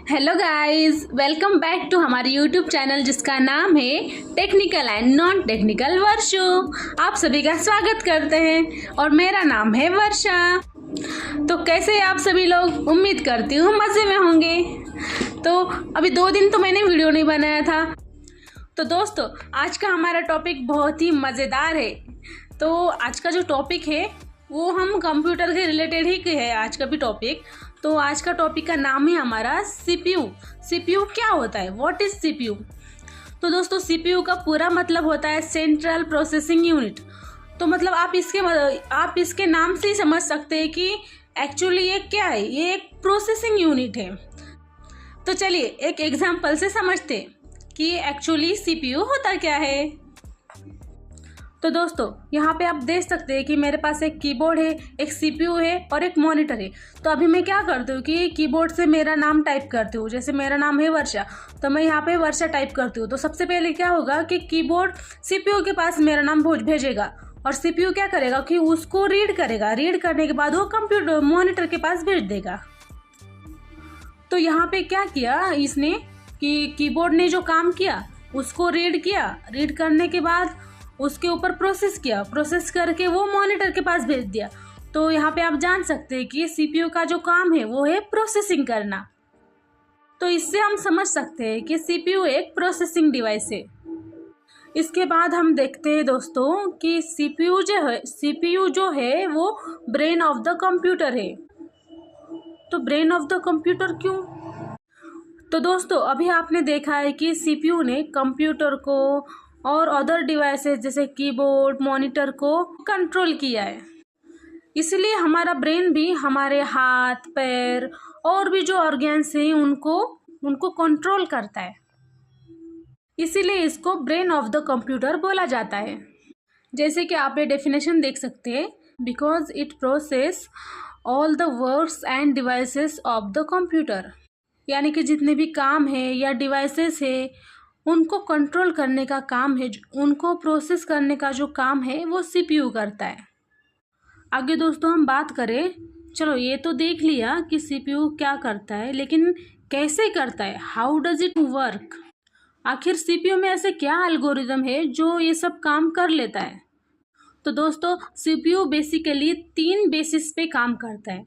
Hello guys, welcome back to हमारे YouTube channel जिसका नाम है technical and non technical Varshu. आप सभी का स्वागत करते हैं और मेरा नाम है वर्षा। तो कैसे आप सभी लोग? उम्मीद करती हूँ मज़े में होंगे। तो अभी 2 दिन तो मैंने वीडियो नहीं बनाया था। तो दोस्तों, आज का हमारा टॉपिक बहुत ही मज़ेदार है। तो आज का जो टॉपिक है वो हम कंप्यूटर के रिलेटेड ही है आज का भी टॉपिक। तो आज का टॉपिक का नाम है हमारा सीपीयू। सीपीयू क्या होता है? What is CPU? तो दोस्तों, सीपीयू का पूरा मतलब होता है सेंट्रल प्रोसेसिंग यूनिट। तो मतलब आप इसके नाम से ही समझ सकते हैं कि एक्चुअली ये क्या है। ये एक प्रोसेसिंग यूनिट है। तो चलिए एक एग्जांपल से समझते हैं कि एक्चुअली सीपीयू होता क्या है। तो दोस्तों, यहाँ पे आप देख सकते हैं कि मेरे पास एक कीबोर्ड है, एक सीपीयू है और एक मॉनिटर है। तो अभी मैं क्या करती हूँ कि कीबोर्ड से मेरा नाम टाइप करती हूँ। जैसे मेरा नाम है वर्षा, तो मैं यहाँ पे वर्षा टाइप करती हूँ। तो सबसे पहले क्या होगा कि कीबोर्ड सीपीयू के पास मेरा नाम भेजेगा और सीपीयू क्या करेगा कि उसको रीड करेगा। रीड करने के बाद वो कंप्यूटर मॉनिटर के पास भेज देगा। तो यहाँ पे क्या किया इसने कि कीबोर्ड ने जो काम किया उसको रीड किया। रीड करने के बाद उसके ऊपर प्रोसेस किया। प्रोसेस करके वो मॉनिटर के पास भेज दिया। तो यहाँ पे आप जान सकते हैं कि सीपीयू का जो काम है वो है प्रोसेसिंग करना। तो इससे हम समझ सकते हैं कि सीपीयू एक प्रोसेसिंग डिवाइस है। इसके बाद हम देखते हैं दोस्तों कि सीपीयू जो है वो ब्रेन ऑफ द कंप्यूटर है। तो ब्रेन ऑफ द कंप्यूटर क्यों? तो दोस्तों, अभी आपने देखा है कि सीपीयू ने कंप्यूटर को और अदर डिवाइसेस जैसे कीबोर्ड, मॉनिटर को कंट्रोल किया है। इसलिए हमारा ब्रेन भी हमारे हाथ, पैर और भी जो ऑर्गन्स हैं उनको कंट्रोल करता है। इसीलिए इसको ब्रेन ऑफ द कंप्यूटर बोला जाता है। जैसे कि आप ये डेफिनेशन देख सकते हैं, because it process all the works end devices of the computer. यानी कि जितने भी काम है या डिवाइसेस है उनको कंट्रोल करने का काम है, उनको प्रोसेस करने का जो काम है वो सीपीयू करता है। आगे दोस्तों हम बात करें, चलो ये तो देख लिया कि सीपीयू क्या करता है, लेकिन कैसे करता है, हाउ डज इट वर्क। आखिर सीपीयू में ऐसे क्या एल्गोरिदम है जो ये सब काम कर लेता है। तो दोस्तों, सीपीयू बेसिकली 3 बेसिस पे काम करता है।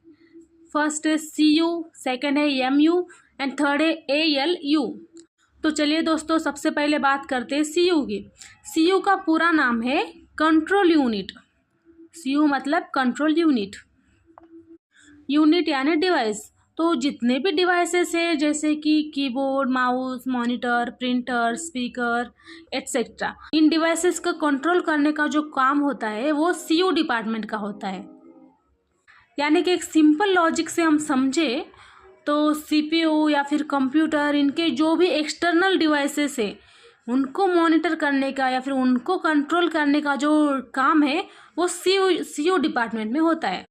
फर्स्ट है सीयू, सेकंड है एमयू एंड थर्ड है एएलयू। तो चलिए दोस्तों, सबसे पहले बात करते हैं सीयू की। सीयू का पूरा नाम है कंट्रोल यूनिट। सीयू मतलब कंट्रोल यूनिट। यूनिट यानी डिवाइस। तो जितने भी डिवाइसेस हैं जैसे कि keyboard, mouse, monitor, printer, speaker etcetera, इन डिवाइसेस का कंट्रोल करने का जो काम होता है वो सीयू डिपार्टमेंट का होता है। यानी कि एक सिंपल लॉजिक से हम समझे तो सीपीयू या फिर कंप्यूटर, इनके जो भी एक्सटर्नल डिवाइसेस है उनको मॉनिटर करने का या फिर उनको कंट्रोल करने का जो काम है वो सीयू डिपार्टमेंट में होता है।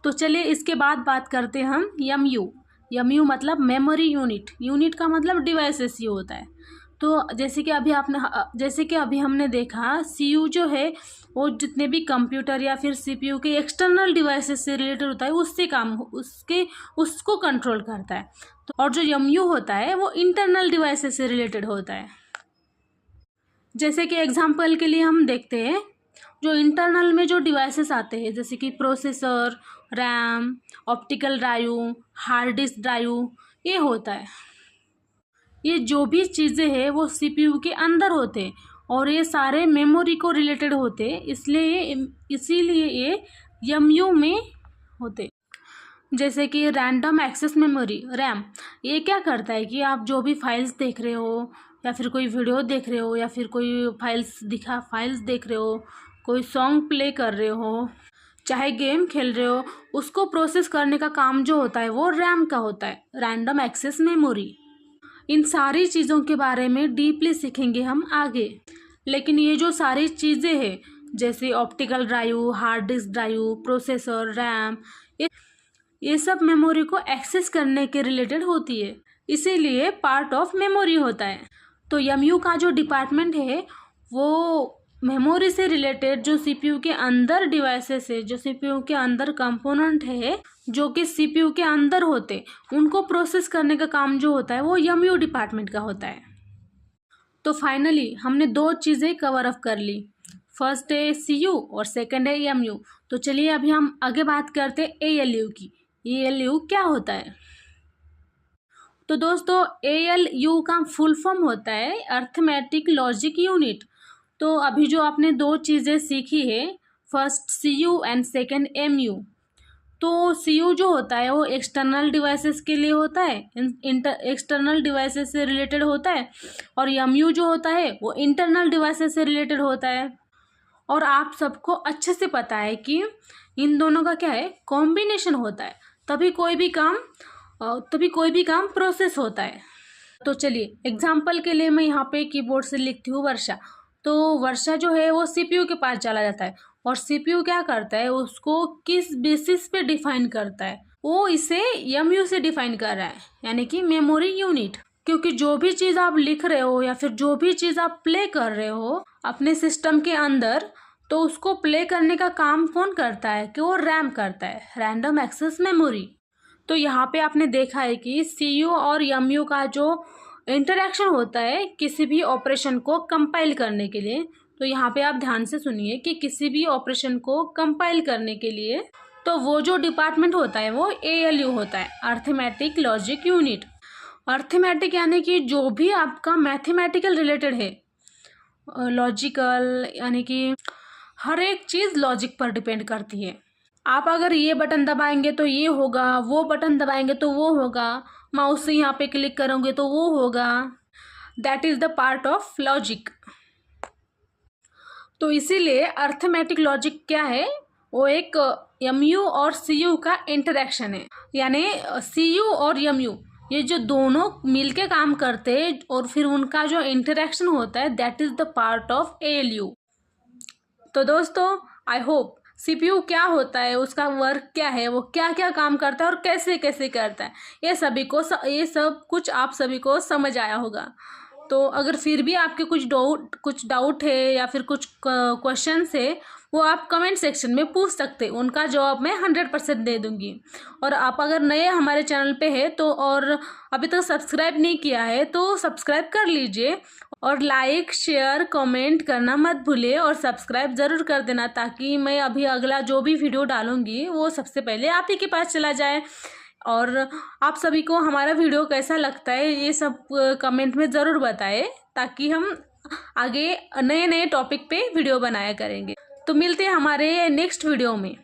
तो चलिए इसके बाद बात करते हैं हम एमयू। एमयू मतलब मेमोरी यूनिट। यूनिट का मतलब डिवाइसेस ये होता है। तो जैसे कि अभी हमने देखा, सीयू जो है वो जितने भी कंप्यूटर या फिर सीपीयू के एक्सटर्नल डिवाइसेस से रिलेटेड होता है उसको कंट्रोल करता है। तो और जो एमयू होता है वो इंटरनल डिवाइसेस से रिलेटेड होता है। जैसे कि एग्जांपल के लिए हम देखते हैं, जो इंटरनल में जो डिवाइसेस आते हैं जैसे कि processor, RAM, optical drive, hard disk drive, ये होता है। ये जो भी चीज़ें हैं वो सीपीयू के अंदर होते हैं और ये सारे मेमोरी को रिलेटेड होते हैं, इसीलिए ये एमयू में होते। जैसे कि रैंडम एक्सेस मेमोरी, रैम, ये क्या करता है कि आप जो भी फाइल्स देख रहे हो या फिर कोई वीडियो देख रहे हो या फिर कोई फाइल्स देख रहे हो, कोई सॉन्ग प्ले कर रहे हो, चाहे गेम खेल रहे हो, उसको प्रोसेस करने का काम जो होता है वो रैम का होता है, रैंडम एक्सेस मेमोरी। इन सारी चीज़ों के बारे में डीपली सीखेंगे हम आगे। लेकिन ये जो सारी चीज़ें हैं जैसे optical drive, hard disk drive, processor, RAM, ये सब मेमोरी को एक्सेस करने के रिलेटेड होती है, इसीलिए पार्ट ऑफ मेमोरी होता है। तो एमयू का जो डिपार्टमेंट है वो मेमोरी से रिलेटेड जो सीपीयू के अंदर डिवाइसेस है, जो सीपीयू के अंदर कंपोनेंट है, जो कि सीपीयू के अंदर होते, उनको प्रोसेस करने का काम जो होता है वो एमयू डिपार्टमेंट का होता है। तो फाइनली हमने दो चीज़ें कवर अप कर ली, फर्स्ट है सीयू और सेकंड है एमयू। तो चलिए अभी हम आगे बात करते हैं एएलयू की। एएलयू क्या होता है? तो दोस्तों एएलयू का फुल फॉर्म होता है अर्थमेटिक लॉजिक यूनिट। तो अभी जो आपने दो चीज़ें सीखी है, first CU and second MU. तो सीयू जो होता है वो एक्सटर्नल डिवाइसेस के लिए होता है, एक्सटर्नल डिवाइसेस से रिलेटेड होता है, और एमयू जो होता है वो इंटरनल डिवाइसेस से रिलेटेड होता है। और आप सबको अच्छे से पता है कि इन दोनों का क्या है, कॉम्बिनेशन होता है, तभी कोई भी काम प्रोसेस होता है। तो चलिए एग्जाम्पल के लिए मैं यहाँ पे कीबोर्ड से लिखती हूँ वर्षा। तो वर्षा जो है वो सीपीयू के पास चला जाता है, और सीपीयू क्या करता है, उसको किस बेसिस पे डिफाइन करता है, वो इसे एमयू से डिफाइन कर रहा है, यानी कि मेमोरी यूनिट। क्योंकि जो भी चीज़ आप लिख रहे हो या फिर जो भी चीज़ आप प्ले कर रहे हो अपने सिस्टम के अंदर, तो उसको प्ले करने का काम कौन करता है कि वो रैम करता है, रैंडम एक्सेस मेमोरी। तो यहाँ पे आपने देखा है कि सीयू और एमयू का जो इंटरेक्शन होता है किसी भी ऑपरेशन को कंपाइल करने के लिए। तो यहाँ पे आप ध्यान से सुनिए कि किसी भी ऑपरेशन को कंपाइल करने के लिए तो वो जो डिपार्टमेंट होता है वो एएलयू होता है, अर्थमेटिक लॉजिक यूनिट। अर्थमेटिक यानी कि जो भी आपका मैथमेटिकल रिलेटेड है, लॉजिकल यानी कि हर एक चीज़ लॉजिक पर डिपेंड करती है। आप अगर ये बटन दबाएंगे तो ये होगा, वो बटन दबाएंगे तो वो होगा, माउस से यहाँ पे क्लिक करोगे तो वो होगा। That is the part of logic. तो इसीलिए अर्थमेटिक लॉजिक क्या है, वो एक एमयू और सीयू का इंटरेक्शन है, यानी सीयू और एमयू ये जो दोनों मिलके काम करते हैं और फिर उनका जो इंटरेक्शन होता है, that is the part of ALU. तो दोस्तों आई होप सीपीयू क्या होता है, उसका वर्क क्या है, वो क्या क्या काम करता है और कैसे कैसे करता है, ये सब कुछ आप सभी को समझ आया होगा। तो अगर फिर भी आपके कुछ डाउट है या फिर कुछ क्वेश्चंस है, वो आप कमेंट सेक्शन में पूछ सकते हैं, उनका जवाब मैं 100% दे दूंगी। और आप अगर नए हमारे चैनल पे है तो और अभी तक सब्सक्राइब नहीं किया है तो सब्सक्राइब कर लीजिए, और लाइक शेयर कमेंट करना मत भूलिए, और सब्सक्राइब ज़रूर कर देना ताकि मैं अभी अगला जो भी वीडियो डालूंगी वो सबसे पहले आप ही के पास चला जाए। और आप सभी को हमारा वीडियो कैसा लगता है ये सब कमेंट में ज़रूर बताएं, ताकि हम आगे नए नए टॉपिक पे वीडियो बनाया करेंगे। तो मिलते हैं हमारे नेक्स्ट वीडियो में।